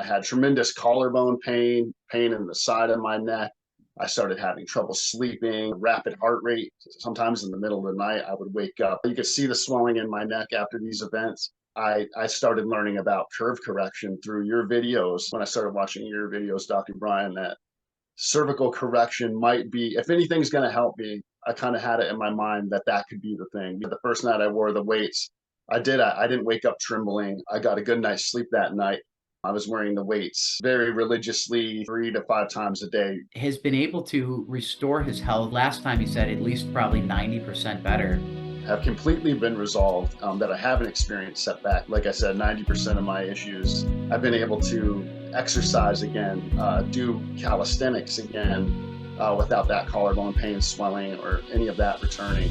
I had tremendous collarbone pain in the side of my neck. I started having trouble sleeping, rapid heart rate. Sometimes in the middle of the night, I would wake up. You could see the swelling in my neck after these events. I started learning about curve correction through your videos. When I started watching your videos, Dr. Brian, that cervical correction might be, if anything's going to help me, I kind of had it in my mind that that could be the thing. The first night I wore the weights, I didn't wake up trembling. I got a good night's sleep that night. I was wearing the weights very religiously, 3 to 5 times a day. Has been able to restore his health. Last time he said at least probably 90% better. Have completely been resolved, that I haven't experienced setback. Like I said, 90% of my issues, I've been able to exercise again, do calisthenics again, without that collarbone pain, swelling, or any of that returning.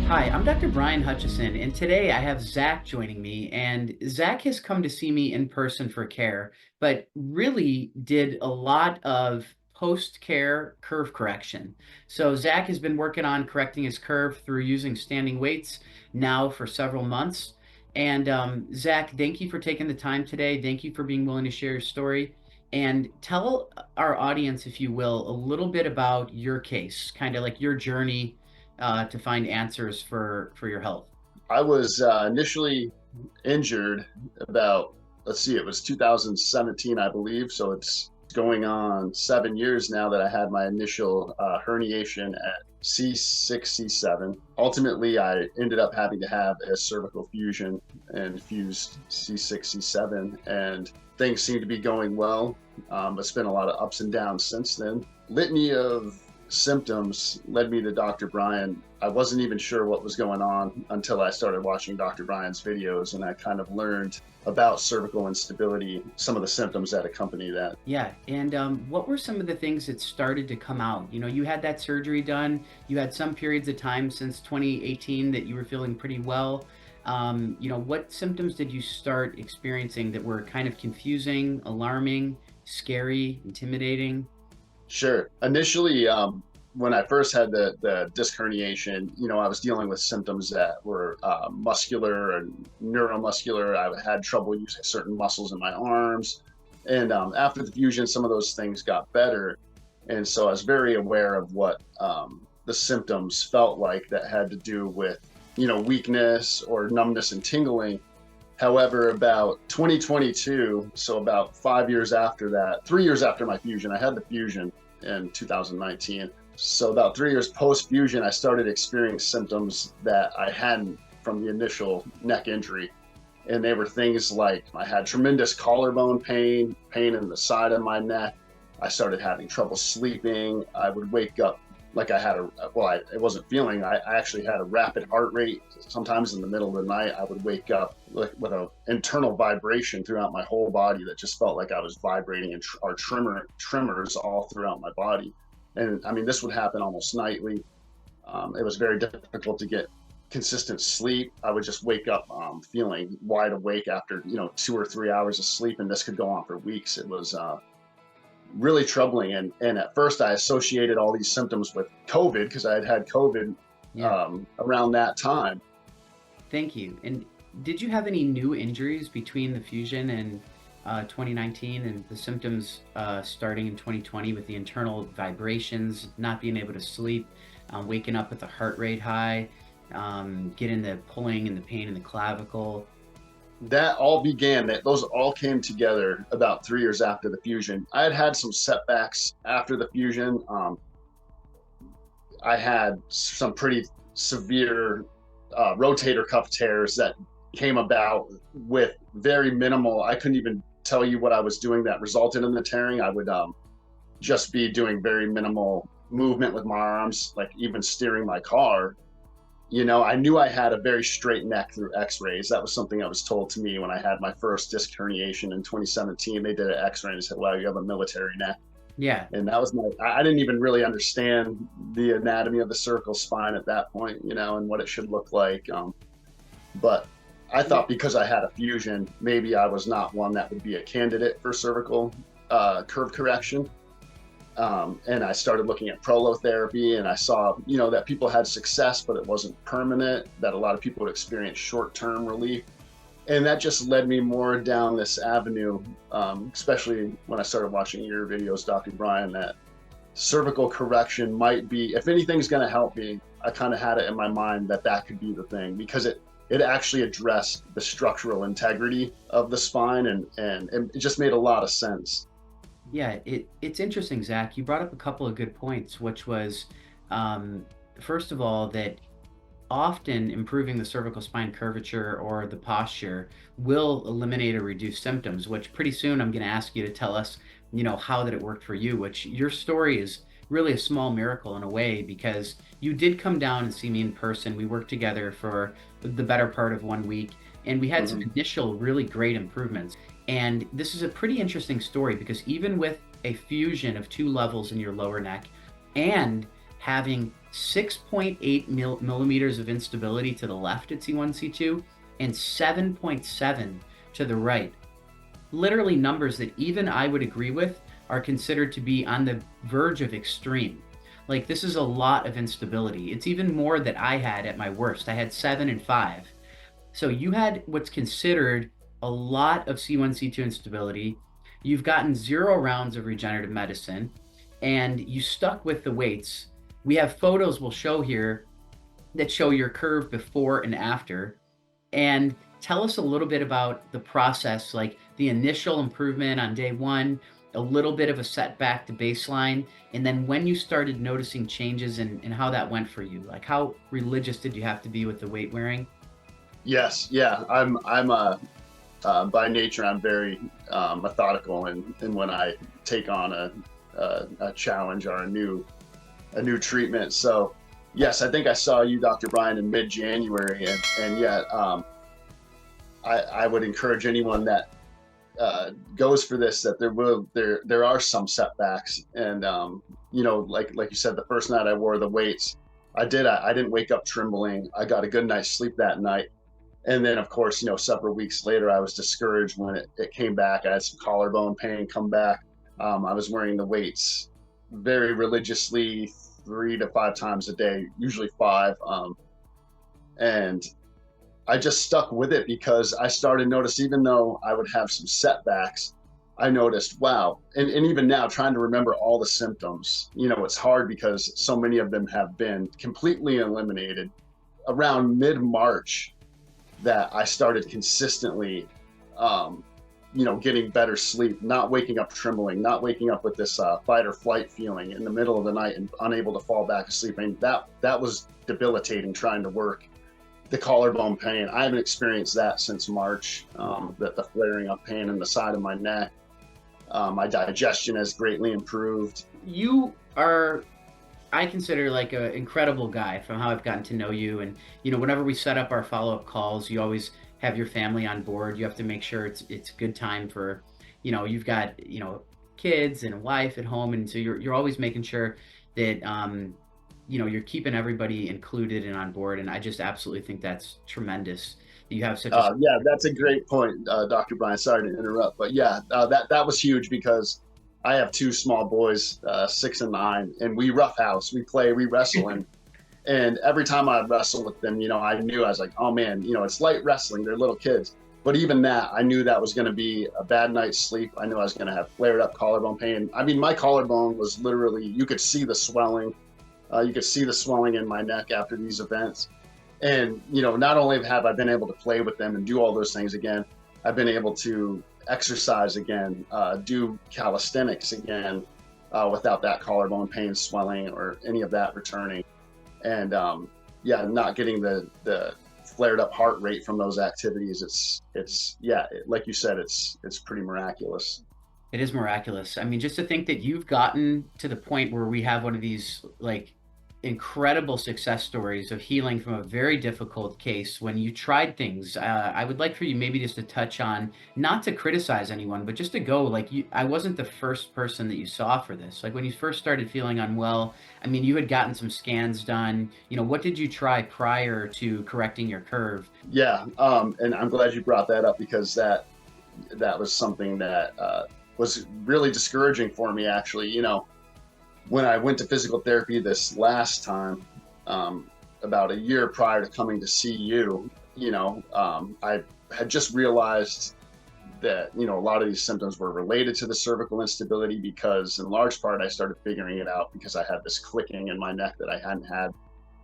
Hi, I'm Dr. Brian Hutcheson, and today I have Zach joining me. And Zach has come to see me in person for care, but really did a lot of post-care curve correction. So Zach has been working on correcting his curve through using standing weights now for several months. And Zach, thank you for taking the time today. Thank you for being willing to share your story. And tell our audience, if you will, a little bit about your case, kind of like your journey to find answers for your health. I was initially injured about, let's see, it was 2017, I believe. So it's going on 7 years now that I had my initial herniation at C6, C7. Ultimately, I ended up having to have a cervical fusion and fused C6, C7, and things seem to be going well. It's been a lot of ups and downs since then. Litany of symptoms led me to Dr. Brian. I wasn't even sure what was going on until I started watching Dr. Brian's videos, and I kind of learned about cervical instability, some of the symptoms that accompany that. Yeah, and what were some of the things that started to come out? You know, you had that surgery done. You had some periods of time since 2018 that you were feeling pretty well. What symptoms did you start experiencing that were kind of confusing, alarming, scary, intimidating? Sure. Initially, when I first had the disc herniation, I was dealing with symptoms that were muscular and neuromuscular. I had trouble using certain muscles in my arms. And after the fusion, some of those things got better. And so I was very aware of what the symptoms felt like that had to do with, weakness or numbness and tingling. However, about 2022, so about 5 years after that, 3 years after my fusion, I had the fusion in 2019. So about 3 years post-fusion, I started experiencing symptoms that I hadn't from the initial neck injury. And they were things like I had tremendous collarbone pain in the side of my neck. I started having trouble sleeping. I would wake up like I had it wasn't feeling, I actually had a rapid heart rate. Sometimes in the middle of the night, I would wake up with an internal vibration throughout my whole body that just felt like I was vibrating, and tremors all throughout my body. And I mean, this would happen almost nightly. It was very difficult to get consistent sleep. I would just wake up feeling wide awake after, 2 or 3 hours of sleep, and this could go on for weeks. It was really troubling. And at first I associated all these symptoms with COVID because I had COVID Yeah, around that time. thank you. And did you have any new injuries between the fusion and 2019 and the symptoms starting in 2020 with the internal vibrations, not being able to sleep, waking up with a heart rate high, getting the pulling and the pain in the clavicle? Those all came together about 3 years after the fusion. I had some setbacks after the fusion. I had some pretty severe rotator cuff tears that came about with very minimal. I couldn't even tell you what I was doing that resulted in the tearing. I would just be doing very minimal movement with my arms, like even steering my car. I knew I had a very straight neck through x-rays. That was something that was told to me when I had my first disc herniation in 2017. They did an x-ray and said, wow, you have a military neck. Yeah, And that was I didn't even really understand the anatomy of the cervical spine at that point, and what it should look like. But I thought because I had a fusion, maybe I was not one that would be a candidate for cervical curve correction. And I started looking at prolotherapy, and I saw, that people had success, but it wasn't permanent, that a lot of people would experience short-term relief. And that just led me more down this avenue, especially when I started watching your videos, Dr. Brian, that cervical correction might be, if anything's going to help me, I kind of had it in my mind that that could be the thing, because it actually addressed the structural integrity of the spine, and it just made a lot of sense. Yeah, it's interesting, Zach. You brought up a couple of good points, which was, um, first of all, that often improving the cervical spine curvature or the posture will eliminate or reduce symptoms, which pretty soon I'm going to ask you to tell us, how that it worked for you, which your story is really a small miracle in a way, because you did come down and see me in person. We worked together for the better part of 1 week, and we had some Hmm. initial really great improvements. And this is a pretty interesting story because even with a fusion of two levels in your lower neck and having 6.8 millimeters of instability to the left at C1, C2, and 7.7 to the right, literally numbers that even I would agree with are considered to be on the verge of extreme. Like, this is a lot of instability. It's even more that I had at my worst. I had 7 and 5. So you had what's considered a lot of C1, C2 instability. You've gotten 0 rounds of regenerative medicine, and you stuck with the weights. We have photos we'll show here that show your curve before and after. And tell us a little bit about the process, like the initial improvement on day one, a little bit of a setback to baseline, and then when you started noticing changes and how that went for you. Like, how religious did you have to be with the weight wearing? Yes, yeah, I'm by nature, I'm very methodical, and when I take on a challenge or a new treatment. So yes, I think I saw you, Dr. Brian, in mid-January, and yet I would encourage anyone that goes for this, that there are some setbacks, and like you said, the first night I wore the weights, I didn't wake up trembling. I got a good night's sleep that night. And then, of course, several weeks later, I was discouraged when it came back. I had some collarbone pain come back. I was wearing the weights very religiously, 3 to 5 times a day, usually five. And I just stuck with it because I started notice, even though I would have some setbacks, I noticed, wow. And even now, trying to remember all the symptoms, it's hard because so many of them have been completely eliminated around mid-March, that I started consistently, getting better sleep, not waking up trembling, not waking up with this fight or flight feeling in the middle of the night and unable to fall back asleep. And that was debilitating, trying to work. The collarbone pain, I haven't experienced that since March. That the flaring up pain in the side of my neck. My digestion has greatly improved. You are, I consider, like an incredible guy from how I've gotten to know you. And whenever we set up our follow-up calls, you always have your family on board. You have to make sure it's a good time for, you've got kids and a wife at home, and so you're always making sure that you're keeping everybody included and on board. And I just absolutely think that's tremendous that you have such a Yeah, that's a great point, Dr. Brian. Sorry to interrupt, but yeah, that was huge because I have two small boys, 6 and 9, and we roughhouse, we play, we wrestle, and every time I wrestle with them, I knew, I was like, oh man, it's light wrestling. They're little kids. But even that, I knew that was going to be a bad night's sleep. I knew I was going to have flared up collarbone pain. I mean, my collarbone was literally, you could see the swelling. You could see the swelling in my neck after these events. And, not only have I been able to play with them and do all those things again, I've been able to exercise again, do calisthenics again, without that collarbone pain, swelling, or any of that returning. And yeah, not getting the flared up heart rate from those activities. It's yeah, like you said, it's pretty miraculous. It is miraculous. I mean, just to think that you've gotten to the point where we have one of these like incredible success stories of healing from a very difficult case when you tried things. I would like for you maybe just to touch on, not to criticize anyone, but just to go like I wasn't the first person that you saw for this. Like when you first started feeling unwell, I mean, you had gotten some scans done. What did you try prior to correcting your curve? Yeah, and I'm glad you brought that up because that was something that was really discouraging for me, actually. when I went to physical therapy this last time, about a year prior to coming to see you, I had just realized that, a lot of these symptoms were related to the cervical instability because, in large part, I started figuring it out because I had this clicking in my neck that I hadn't had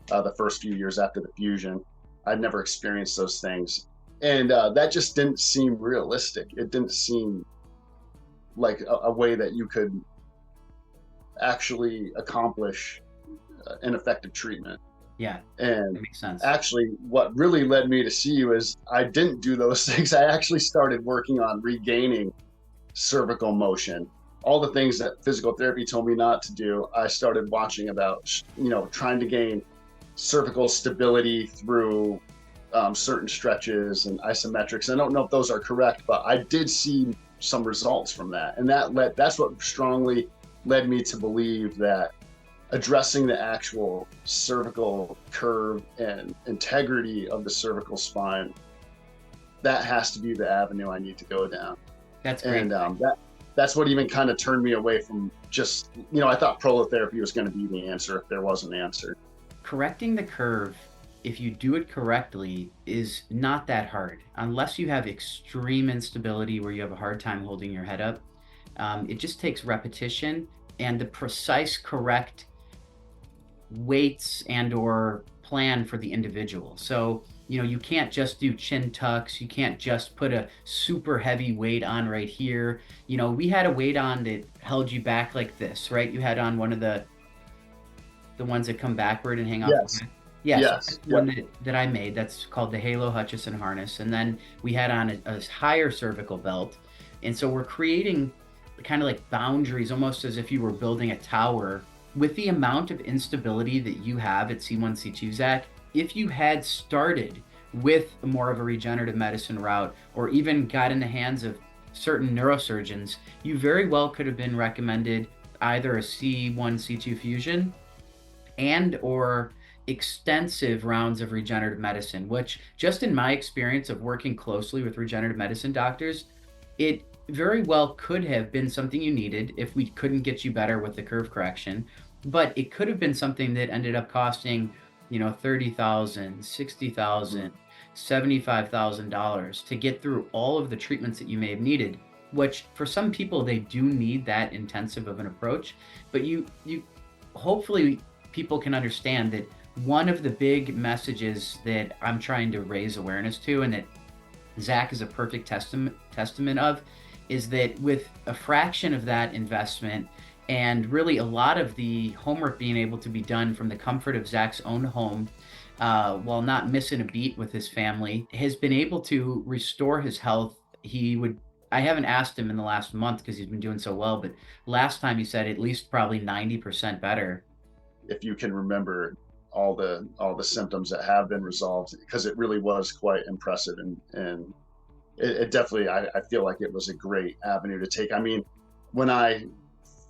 the first few years after the fusion. I'd never experienced those things. And that just didn't seem realistic. It didn't seem like a way that you could actually accomplish an effective treatment. Yeah, And that makes sense. actually, what really led me to see you is I didn't do those things. I actually started working on regaining cervical motion. All the things that physical therapy told me not to do, I started watching about, trying to gain cervical stability through certain stretches and isometrics. I don't know if those are correct, but I did see some results from that. And that's what strongly led me to believe that addressing the actual cervical curve and integrity of the cervical spine, that has to be the avenue I need to go down. That's great. And that's what even kind of turned me away from just, I thought prolotherapy was going to be the answer if there was an answer. Correcting the curve, if you do it correctly, is not that hard unless you have extreme instability where you have a hard time holding your head up. It just takes repetition and the precise correct weights and or plan for the individual. So, you can't just do chin tucks. You can't just put a super heavy weight on right here. We had a weight on that held you back like this, right? You had on one of the ones that come backward and hang off the Yes. back. Yeah, so Yes. that's Yep. one that I made. That's called the HALO Hutcheson harness. And then we had on a higher cervical belt. And so we're creating kind of like boundaries, almost as if you were building a tower with the amount of instability that you have at C1, C2, Zach. If you had started with more of a regenerative medicine route or even got in the hands of certain neurosurgeons, you very well could have been recommended either a C1, C2 fusion and or extensive rounds of regenerative medicine, which just in my experience of working closely with regenerative medicine doctors, it very well could have been something you needed if we couldn't get you better with the curve correction, but it could have been something that ended up costing, 30,000, 60,000, $75,000 to get through all of the treatments that you may have needed, which for some people they do need that intensive of an approach, but you hopefully people can understand that one of the big messages that I'm trying to raise awareness to, and that Zach is a perfect testament of, is that with a fraction of that investment and really a lot of the homework being able to be done from the comfort of Zach's own home, while not missing a beat with his family, has been able to restore his health. I haven't asked him in the last month because he's been doing so well, but last time he said at least probably 90% better. If you can remember all the symptoms that have been resolved, because it really was quite impressive. And it definitely, I feel like it was a great avenue to take. I mean, when I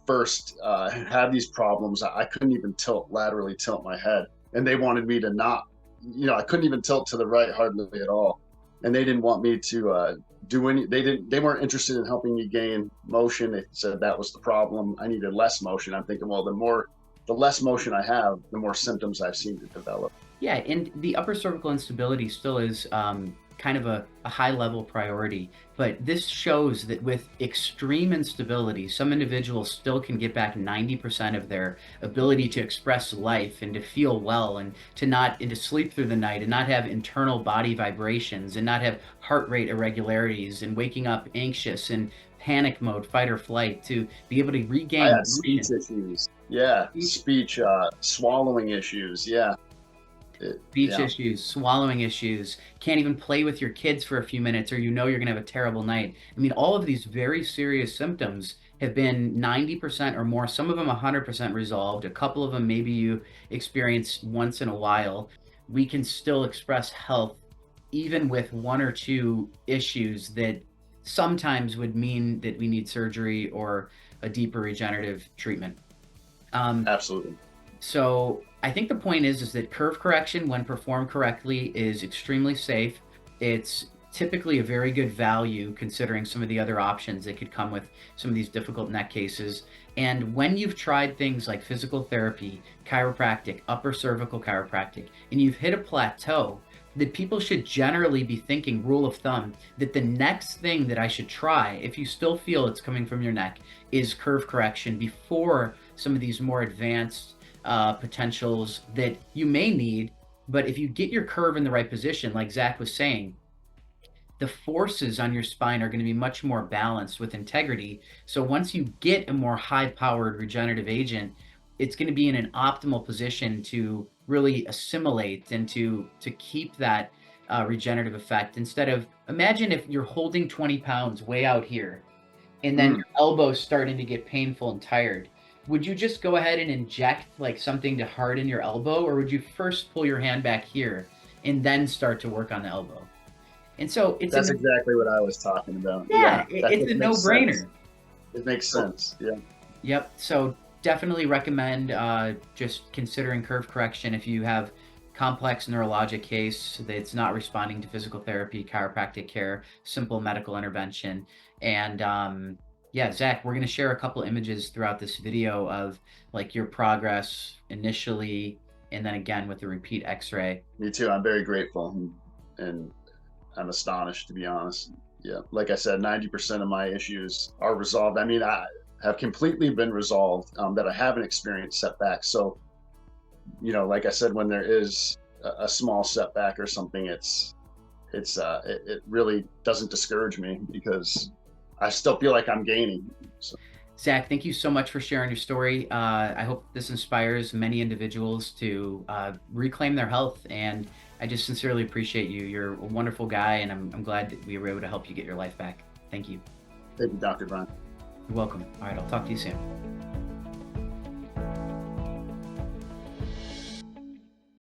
first had these problems, I couldn't even laterally tilt my head, and they wanted me to not, I couldn't even tilt to the right hardly at all, and they didn't want me to do any. They weren't interested in helping me gain motion. They said that was the problem. I needed less motion. I'm thinking, well, the less motion I have, the more symptoms I've seen to develop. Yeah, and the upper cervical instability still is kind of a high level priority. But this shows that with extreme instability, some individuals still can get back 90% of their ability to express life and to feel well and to sleep through the night and not have internal body vibrations and not have heart rate irregularities and waking up anxious and panic mode, fight or flight, to be able to I regain had speech motion. issues. Yeah, speech, swallowing issues. Yeah, Speech yeah. issues, swallowing issues, can't even play with your kids for a few minutes, or you're going to have a terrible night. I mean, all of these very serious symptoms have been 90% or more, some of them 100% resolved. A couple of them maybe you experience once in a while. We can still express health even with one or two issues that sometimes would mean that we need surgery or a deeper regenerative treatment. Um, Absolutely. so I think the point is that curve correction, when performed correctly, is extremely safe. It's typically a very good value considering some of the other options that could come with some of these difficult neck cases. And when you've tried things like physical therapy, chiropractic, upper cervical chiropractic, and you've hit a plateau, that people should generally be thinking, rule of thumb, that the next thing that I should try, if you still feel it's coming from your neck, is curve correction before some of these more advanced potentials that you may need. But if you get your curve in the right position, like Zach was saying, the forces on your spine are going to be much more balanced with integrity. So once you get a more high-powered regenerative agent, it's going to be in an optimal position to really assimilate and to keep that regenerative effect. Instead of, imagine if you're holding 20 pounds way out here, and then your elbow's starting to get painful and tired. Would you just go ahead and inject like something to harden your elbow, or would you first pull your hand back here and then start to work on the elbow? And so it's That's exactly what I was talking about. yeah, That it's a just makes sense. no-brainer. It makes sense. Yeah. Yep. So definitely recommend just considering curve correction if you have complex neurologic case that's not responding to physical therapy, chiropractic care, simple medical intervention. And yeah, Zach, we're going to share a couple images throughout this video of like your progress initially, and then again with the repeat x-ray. Me too. I'm very grateful, and I'm astonished, to be honest. Yeah. Like I said, 90% of my issues are resolved. I mean, I have completely been resolved, that I haven't experienced setbacks. So, like I said, when there is a small setback or something, it really doesn't discourage me because I still feel like I'm gaining. So. Zach, thank you so much for sharing your story. I hope this inspires many individuals to reclaim their health. And I just sincerely appreciate you. You're a wonderful guy, and I'm glad that we were able to help you get your life back. Thank you. Thank you, Dr. Brian. You're welcome. All right, I'll talk to you soon.